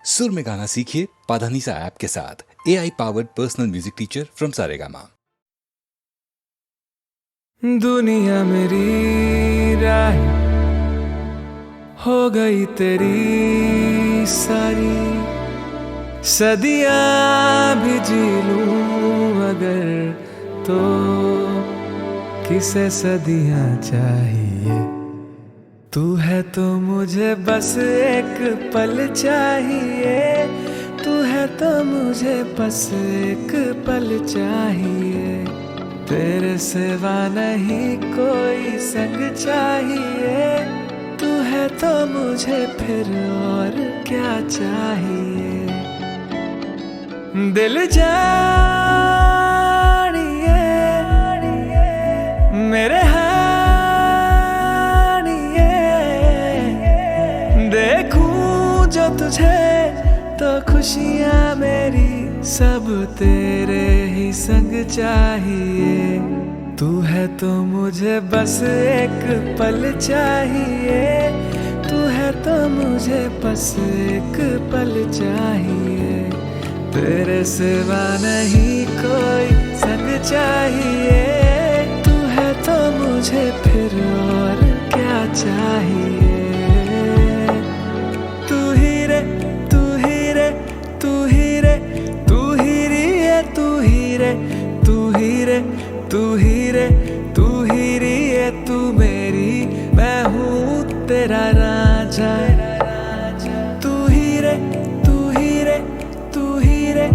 सुर में गाना सीखिए पाधानीसा ऐप के साथ। AI powered personal music teacher from Saregama. दुनिया मेरी राह हो गई तेरी सारी, सदियां भी जी लूं अगर तो किसे सदियां चाहिए। तू है तो मुझे बस एक पल चाहिए, तू है तो मुझे बस एक पल चाहिए। तेरे सिवा नहीं कोई संग चाहिए, तू है तो मुझे फिर और क्या चाहिए। दिल जानिए मेरे देखूं जो तुझे तो खुशियां मेरी सब तेरे ही संग चाहिए। तू है तो मुझे बस एक पल चाहिए, तू है तो मुझे बस एक पल चाहिए। तेरे सिवा नहीं कोई संग चाहिए, तू है तो मुझे फिर और क्या चाहिए। तू ही रे तू ही रे तू ही रे तू ही रे तू ही रे तू ही रे तू ही रे तू ही रे तू मेरी, मैं हूँ तेरा राजा। तू ही रे तू ही रे तू ही रे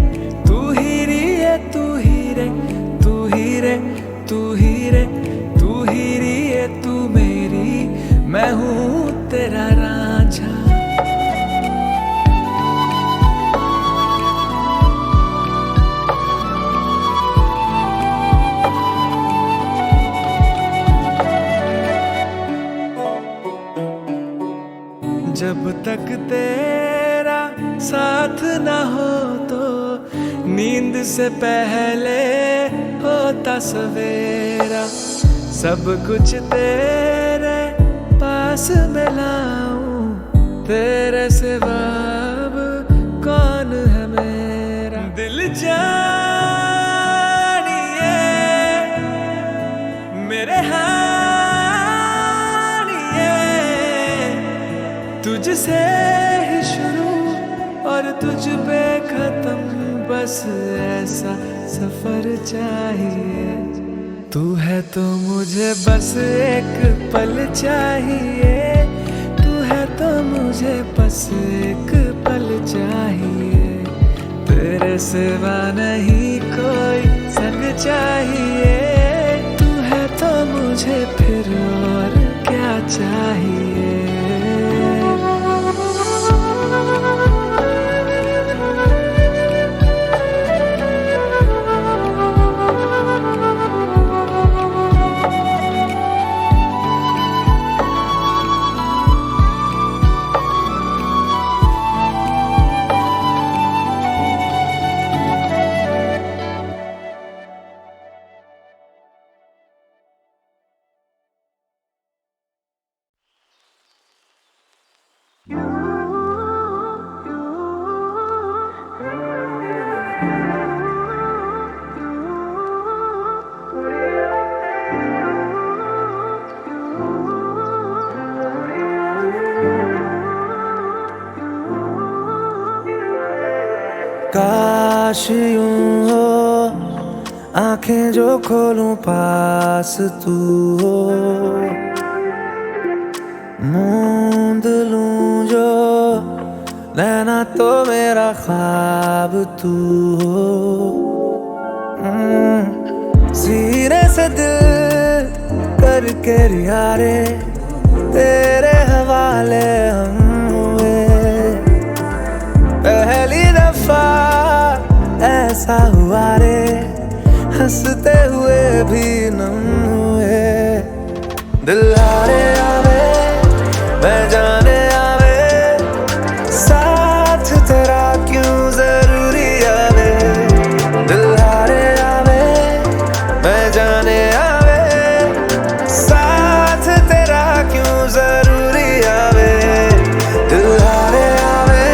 तू ही रे तू ही रे तू ही रे तू ही रे तू ही रे तू मेरी, मैं हूँ तेरा राजा। जब तक तेरा साथ ना हो तो नींद से पहले होता सवेरा। सब कुछ तेरे पास मिलाऊं, तेरे सिवा अब कौन है मेरा। दिल जानिए मेरे तुझसे ही शुरू और तुझ पे खत्म, बस ऐसा सफर चाहिए। तू है तो मुझे बस एक पल चाहिए, तू है तो मुझे बस एक पल चाहिए। तेरे सिवा नहीं कोई संग चाहिए, तू है तो मुझे फिर और क्या चाहिए। काश यूं हो आंखें जो खोलूं पास तू हो, मूंद लूं जो नैना तो मेरा ख्वाब तू हो। सीने से दिल करके रिहारे तेरे हवाले हम हुए। पहली दफा ऐसा हुआ रे, हंसते हुए भी नम हुए। दिल हारे आवे मैं जाने आवे, साथ तेरा क्यों जरूरी आवे। दिल हारे आवे मैं जाने आवे, साथ तेरा क्यों जरूरी आवे। दिल हारे आवे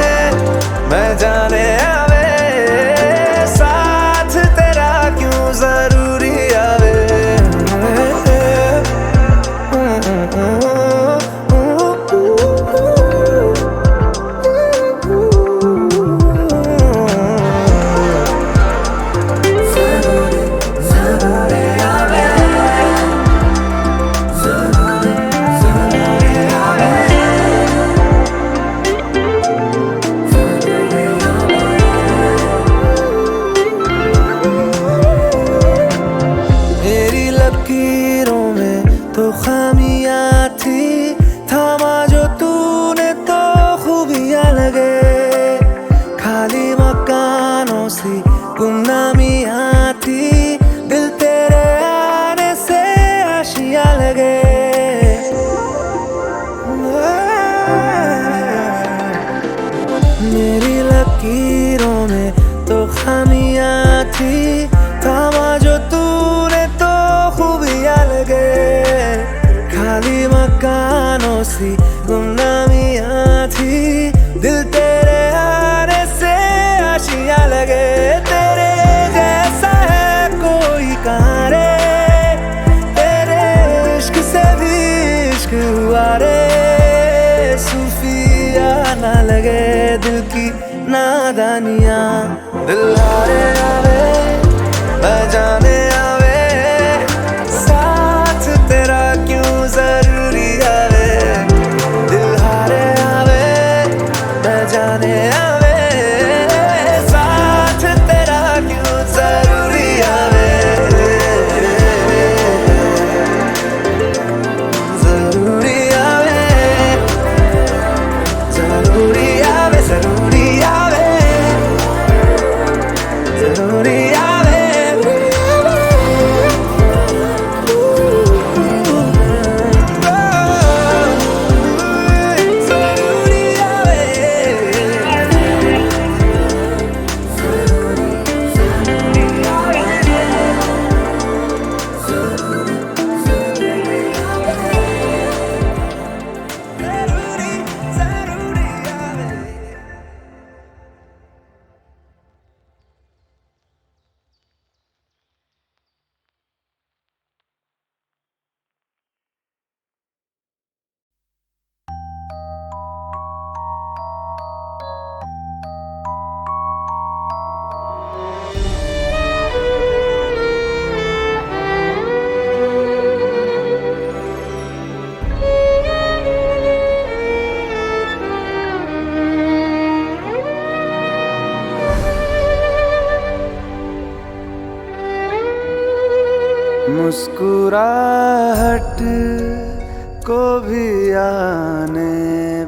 लकीरों में तो खामियां थी, थामा जो तूने तो खूबियां लगे। खाली मकानों सी गुमनामियां थी, दिल तेरे आने से आशियां लगे। तेरे जैसा है कोई कहाँ रे, तेरे इश्क से भी इश्क हुआ रे। सूफिया ना लगे दिल की नादानियां, दिल हारे आवे बजाने आवे, साथ तेरा क्यों जरूरी आवे। दिल हारे आवे बजाने आवे, साथ तेरा क्यों जरूरी आवे। जरूरी आवे, जरूरी आवे, जरूरी आवे, जरूरी आवे, जरूरी आवे। मुस्कुराहट को भी आने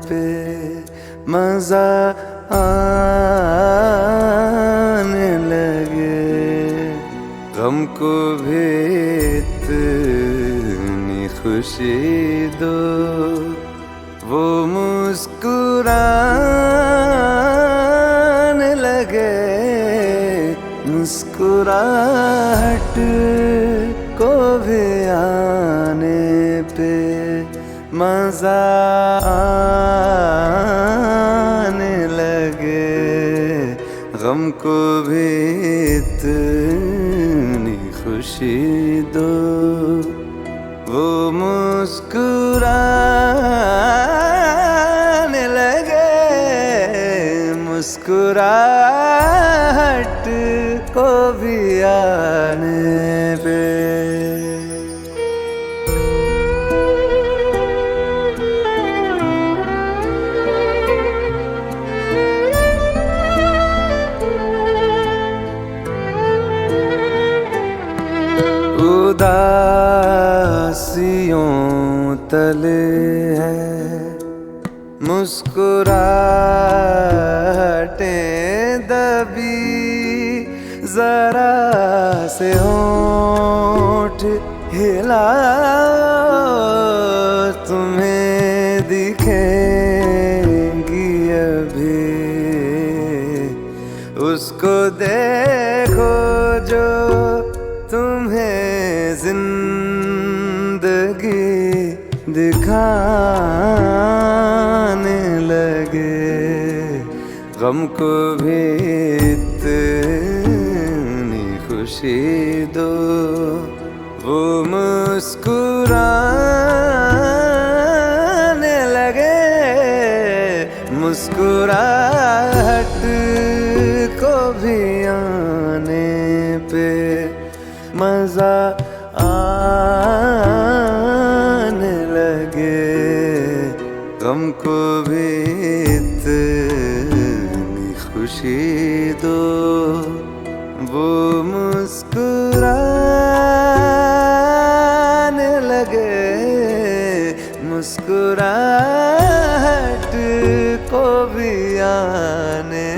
पे मजा आने लगे, गम को भी इतनी खुशी दो, वो मुस्कुराने लगे। मुस्कुराहट को भी आने पे मजा आने लगे, गम को भी इतनी खुशी दो, वो मुस्कुराने लगे। मुस्कुराहट को भी आने पे उदासियों तले है मुस्कुराहटें दबी, जरा से होंठ हिलाओ, तुम्हें दिखेंगी अभी। उसको देखो जो तुम्हें जिंदगी दिखाने लगे, गम को भी इतनी खुशी दो, वो मुस्कुराने लगे। मुस्कुराहट को भी आने पे मजा आने लगे, गम को भी इतनी खुशी दो, वो मुस्कुराने लगे। मुस्कुराहट को भी आने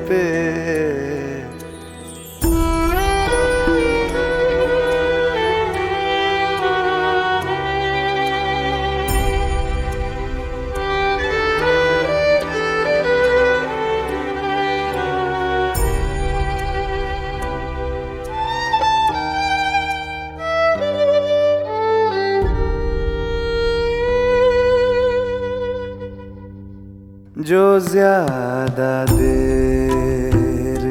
पे ज्यादा देर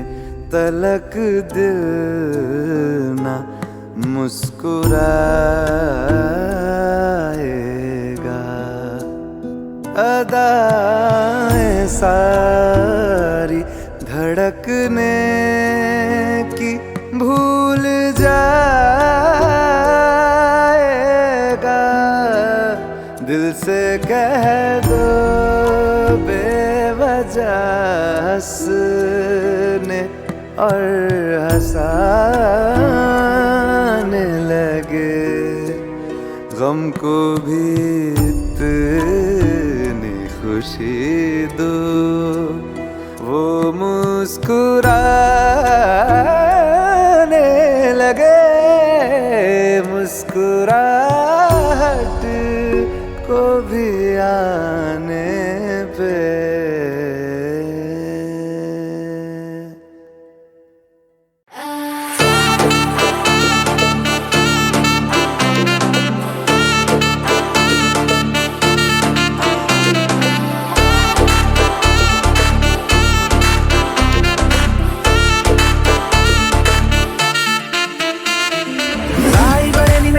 तलक दिल ना मुस्कुराएगा। अदाएं सारी धड़कने की भूल जाएगा। दिल से कह दो बेवजह हंसने और हंसाने लगे। गम को भी इतनी खुशी दो वो मुस्कुराने लगे। मुस्कुराहट को भी आने पे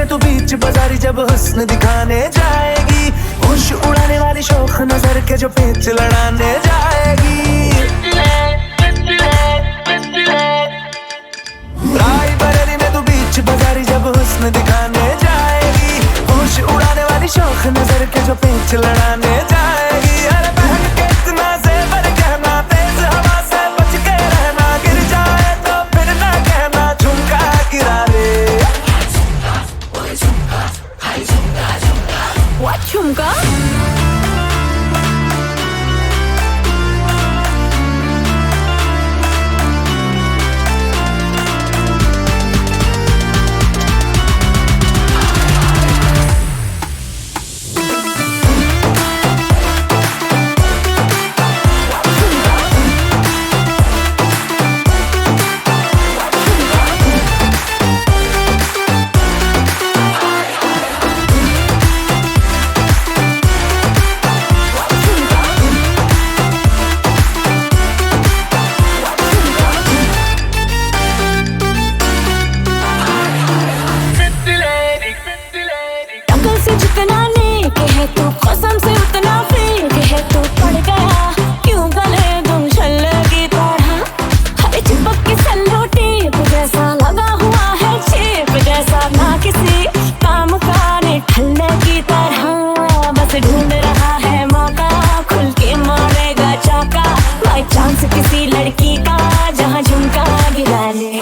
तो बीच बाजारी जब हुस्न दिखाने जाएगी। होश उड़ाने वाली शौक नजर के जो पेच लड़ाने जाएगी। रायबरेली में तो बीच बाजारी जब हुस्न दिखाने जाएगी। होश उड़ाने वाली शौक नजर के जो पेच लड़ाने जाएगी। अरे बहन के इतना ज़ेवर कहना, तेज हवा से बच के रहना। गिर जाए तो फिर ना कहना झुमका गिरा रे। What झुमका? जितना नेक है तू कसम से उतना फेक है तू। पड़ गया क्यों गले तुम छल्ले की तरह। हर चिपक के सल्लो टेप जैसा लगा हुआ है चेप जैसा। ना किसी काम का निठल्ले की तरह। बस ढूंढ रहा है मौका खुल के मारेगा चाका। बाई चांस किसी लड़की का जहाँ झुमका गिरा ले।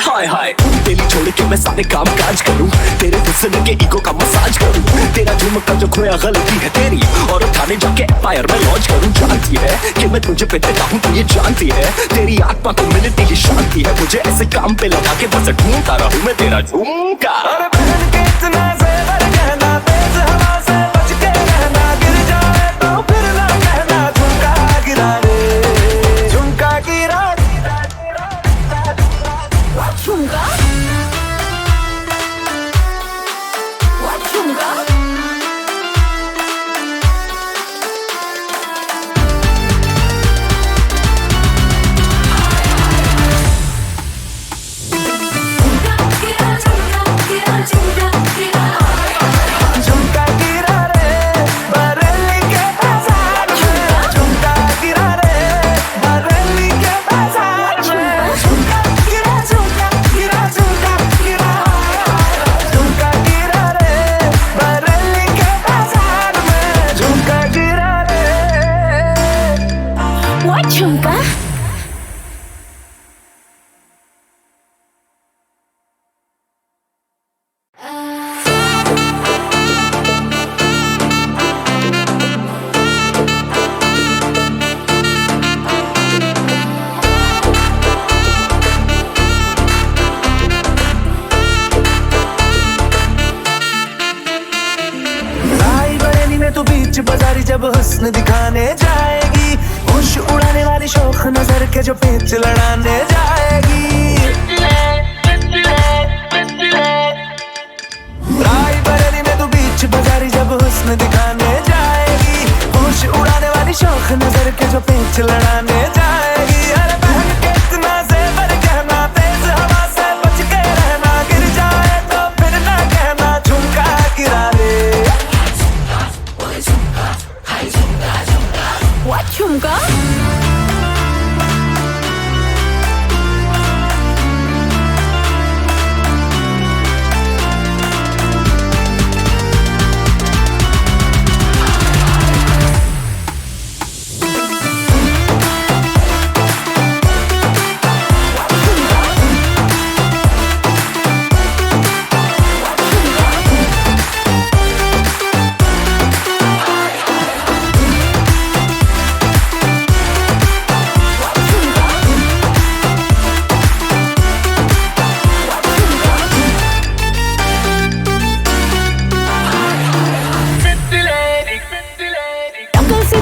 हाय हाय तेरी छोड़ के मैं सारे काम काज करूं। तेरे हुस्न के ईगो का मसाज करूं। तेरा झुमका जो खोया गलती है तेरी और थाने जाके एम्पायर में लॉन्च करूं। जानती है कि मैं तुझे पे देता हूं, तू ये जानती है। तेरी आत्मा को मिलती ही शांति है। मुझे ऐसे काम पे लगा के बस ढूंढता रहूं मैं तेरा झुमका। अरे बहन के इतना ज़ेवर कहना, तेज हवा से बच के रहना। गिर जाए तो फिर ना कहना झुमका गिरा रे। झुमका गिरा झुमका? What झुमका? Gira, gira, gira, gira, gira, gira. हुस्न दिखाने जाएगी, होश उड़ाने वाली शौक नजर के जो पेच लड़ाने जाएगी। राय बरेली में तू बीच बाजारी जब हुस्न दिखाने जाएगी, होश उड़ाने वाली शौक नजर के जो पेच लड़ाने जाएगी। अरे पहन के इतना ज़ेवर कहना, तेज हवा से बच के रहना, गिर जाए तो फिर ना कहना झुमका गिरा ले। What झुमका?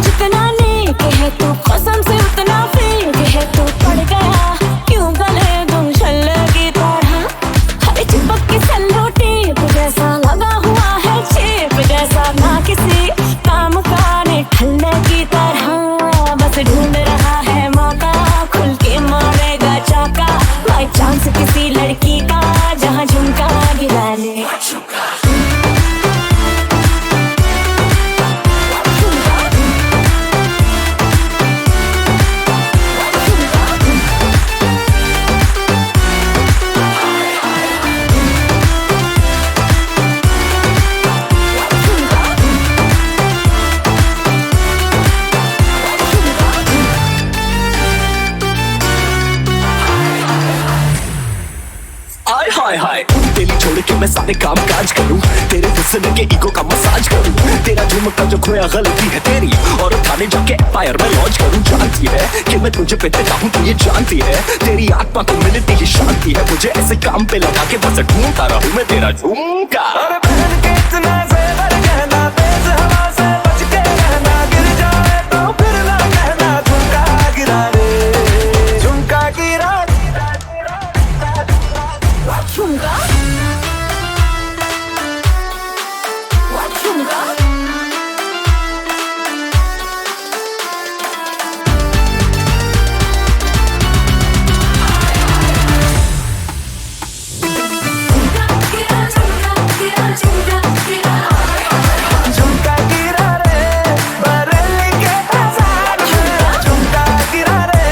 जितना नेक है तू कसम से उतना फेक है, तू पड़ गया क्यों गले तुम छल्ले की तरह। हर चिपक के सल्लो टेप जैसा लगा हुआ है चेप जैसा, ना किसी काम का ने ठल्ले की तरह। बस ढूंढ रहा है मौका, खुल के मारेगा चाका, बाई चांस किसी लड़की का जहाँ झुमका गिरा ले। हाय हाय तेरी छोड़ के मैं सारे काम काज करूं, तेरे हुस्न के ईगो का मसाज करूं, तेरा झुमका जो खोया गलती है तेरी, और थाने जाके एम्पायर में लॉन्च करूं। जानती है कि मैं तुझे पे देता हूं, तू ये जानती है तेरी आत्मा को मिलती ही शांति है। मुझे ऐसे काम पे लगा के बस ढूंढता रहूं मैं तेरा झुमका। अरे पहन के इतना ज़ेवर कहना, तेज हवा से बच के रहना, गिर जाए तो फिर ना कहना झुमका गिरा रे, झुमका गिरा। झुमका? What झुमका? झुमका गिरा रे बरेली के बाजार में, झुमका गिरा रे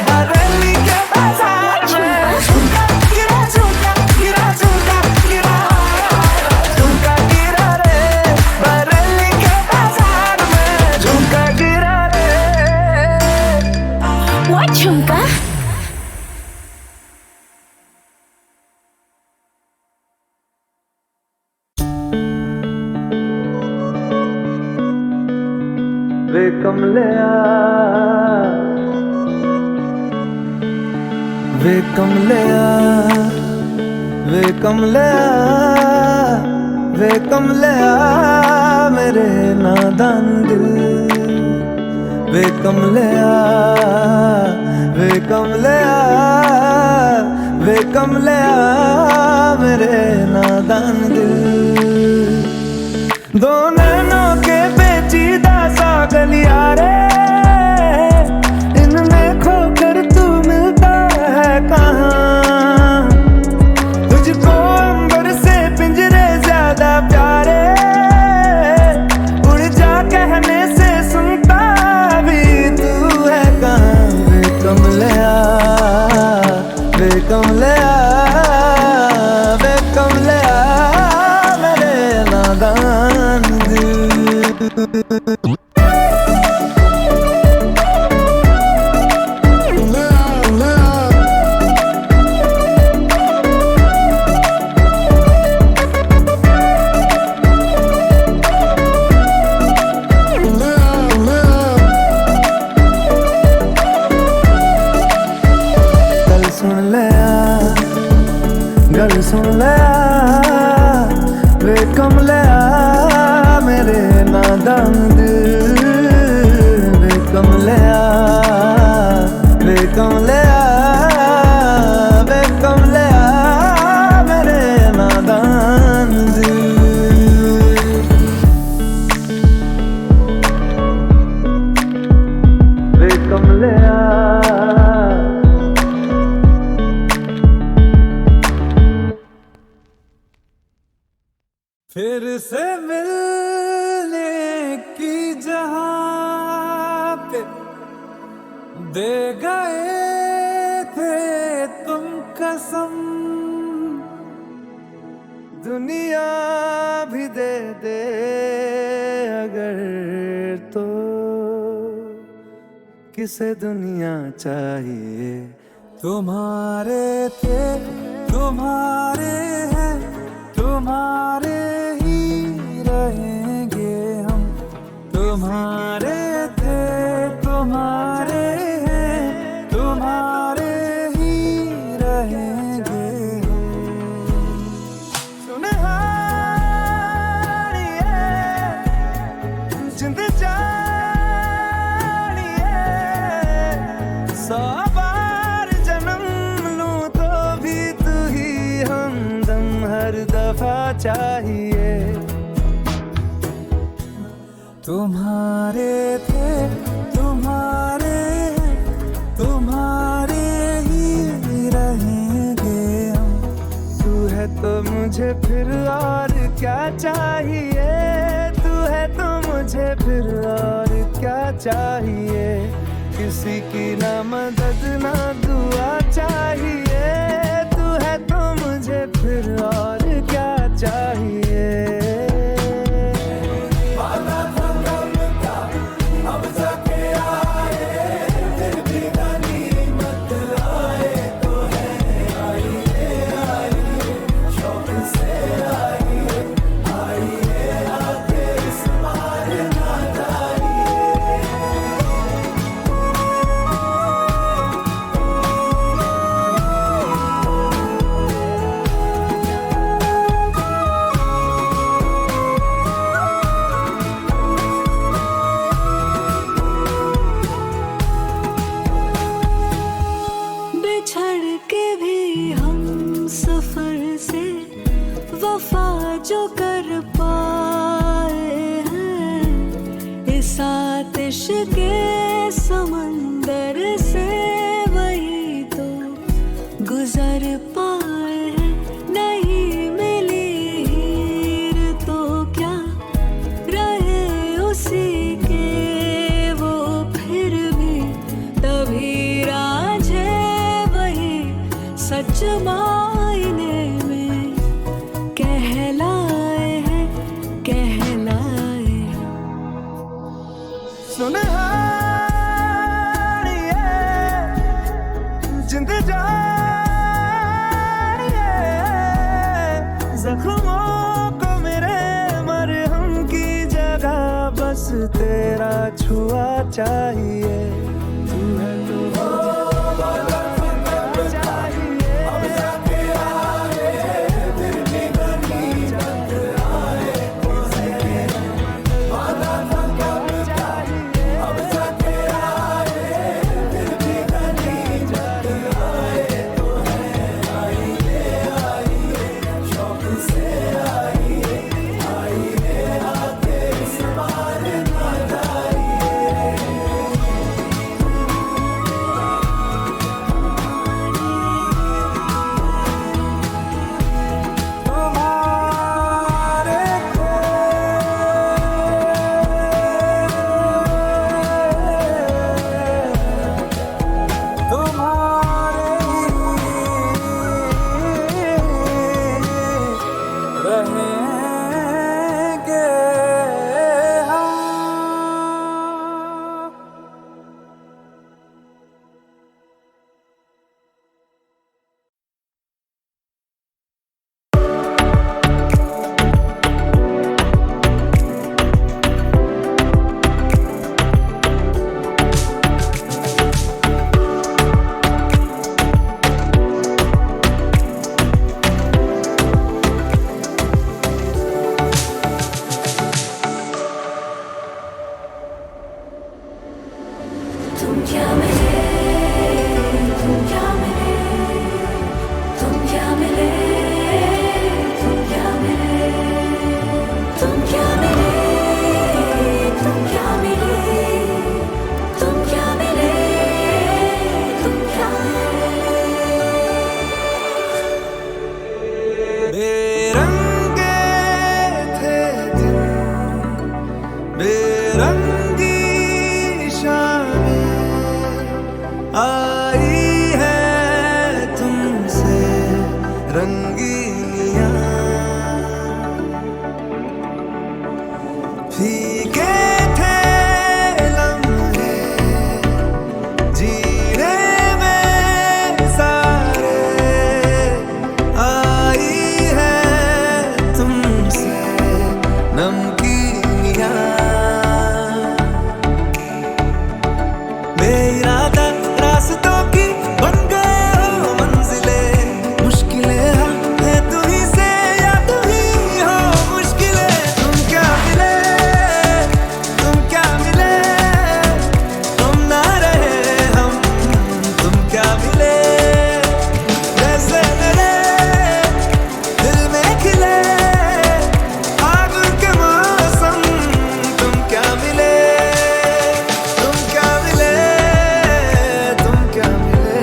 बरेली के बाजार में। झुमका गिरा, झुमका गिरा, झुमका गिरा, झुमका गिरा रे बरेली के बाजार में, झुमका गिरा रे। What झुमका? वे कमलिया, वे कमलिया, वे कमलिया, वे कमलिया मेरे नादान दिल। वे कमलिया, वे कमलिया, वे कमलिया मेरे नादान दिल। दो नैनों के पेचीदा सा गलियारे, इनमें खोकर तू मिलता है कहाँ। तुझको अंबर से पिंजरे ज्यादा प्यारे, उड़ जा कहने से सुनता भी तू है कहाँ। वे कमलिया, वे कमलिया, वे कमलिया मेरे नादान दिल। गल सुन लिया, वे कमलिया मेरे नादान दिल। फिर से मिलने की जहां पे दे गए थे तुम कसम, दुनिया भी दे दे अगर तो किसे दुनिया चाहिए। तुम्हारे थे तुम्हारे हैं तुम्हारे ही रहेंगे हम, तुम्हारे थे तुम्हारे हैं तुम्हारे ही रहेंगे हम। सुनहारिए जिंद जानिए, 100 बार जन्म लूं तो भी तू ही हमदम हर दफा चाहिए। तुम्हारे थे तुम्हारे हैं तुम्हारे ही रहेंगे हम, तू है तो मुझे फिर और क्या चाहिए, तू है तो मुझे फिर और क्या चाहिए। किसी की ना मदद ना दुआ चाहिए, तू है तो मुझे फिर और क्या चाहिए। बिछड़ के भी हम सफर से वफा जो कर पाए हैं, इस आतिश के समंदर से वही तो गुजर पाए हैं। नहीं मिली हीर तो क्या रहे उसी के वो फिर भी, तभी राज है वही सच मायने में कहलाए हैं कहलाए हैं। सुनहारिए जिंद जानिए, जख्मों को मेरे मरहम की जगह बस तेरा छुआ चाहिए। तू है तो रंगीनियां फीके थे लम्हे जीने में सारे आई है तुमसे नमकीनियां बेइरादा रास्तों की बन गए हो मंजिलें मुश्किलें है तू ही से या तू ही हो मुश्किलें तुम क्या मिले हम ना रहे हम तुम क्या मिले जैसे मेरे दिल में खिले फागुन के मौसम तुम क्या मिले तुम क्या मिले तुम क्या मिले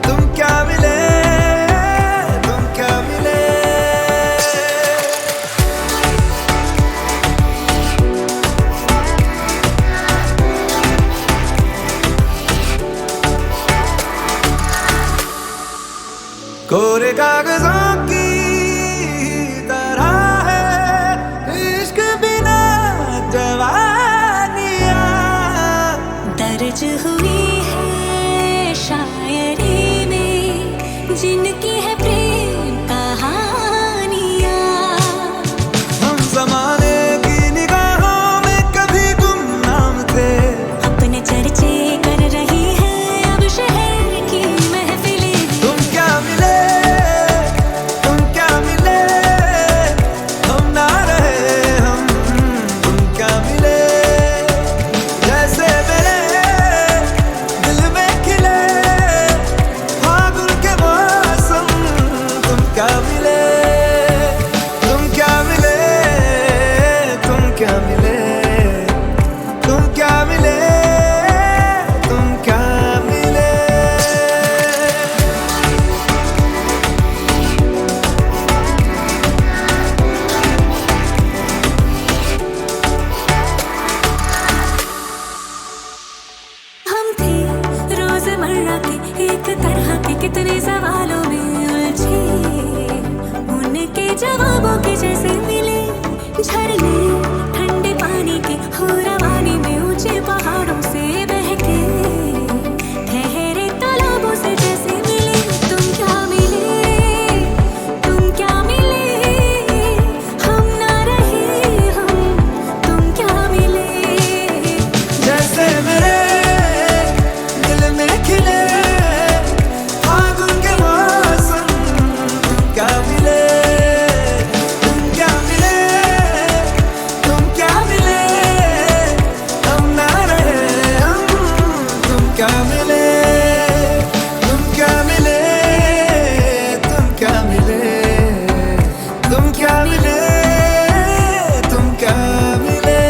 तुम क्या मिले तुम क्या मिले कोरे कागजों की तरह है इश्क बिना जवानियां दर्ज हुई है शायरी में जिनकी है प्रेम कहानियाँ हम जमाने की निगाहों में कभी गुमनाम थे अपने चर्चे कर रही है अब शहर की महफिलें तुम क्या मिले हम ना रहे हम तुम क्या मिले जैसे मेरे दिल में खिले फागुन के मौसम तुम क्या मिले तुम क्या मिले तुम क्या मिले तुम क्या मिले तुम क्या मिले हम थे रोजमर्रा के एक तरह के कितने सवालों में उलझे उनके जवाबों के जैसे मिले झरने ठंडे पानी के हो रवानी में ऊंचे पहाड़ों से बहके ठहरे तालाबों से जैसे मिले तुम क्या मिले हम ना रहे हम तुम क्या मिले जैसे मेरे दिल में खिले फागुन के मौसम तुम क्या मिले तुम क्या मिले हम ना रहे हम तुम क्या मिले तुम क्या मिले तुम क्या मिले तुम क्या मिले तुम क्या मिले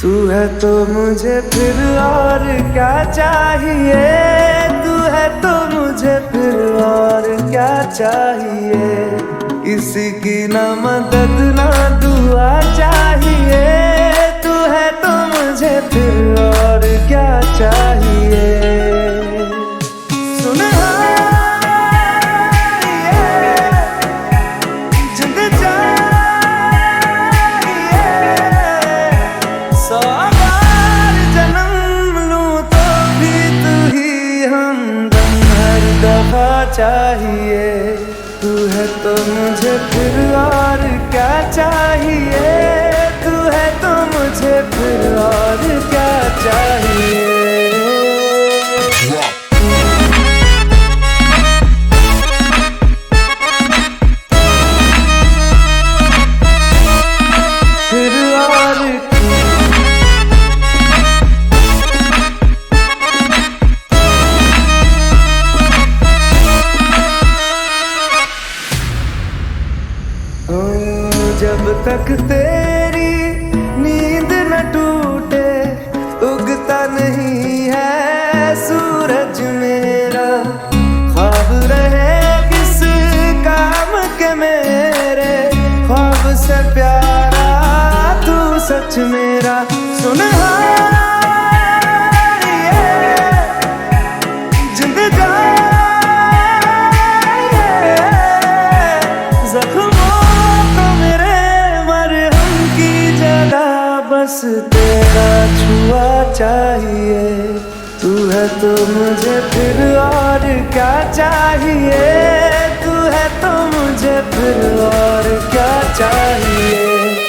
तू है तो मुझे फिर और क्या चाहिए तू है तो मुझे फिर और क्या चाहिए किसी की ना मदद ना दुआ चाहिए तू है तो मुझे फिर और क्या चाहिए चाहिए तू है तो मुझे फिर और क्या चाहिए तू है तो मुझे फिर और क्या चाहिए तो मुझे फिर और क्या चाहिए, तू है तो मुझे फिर और क्या चाहिए।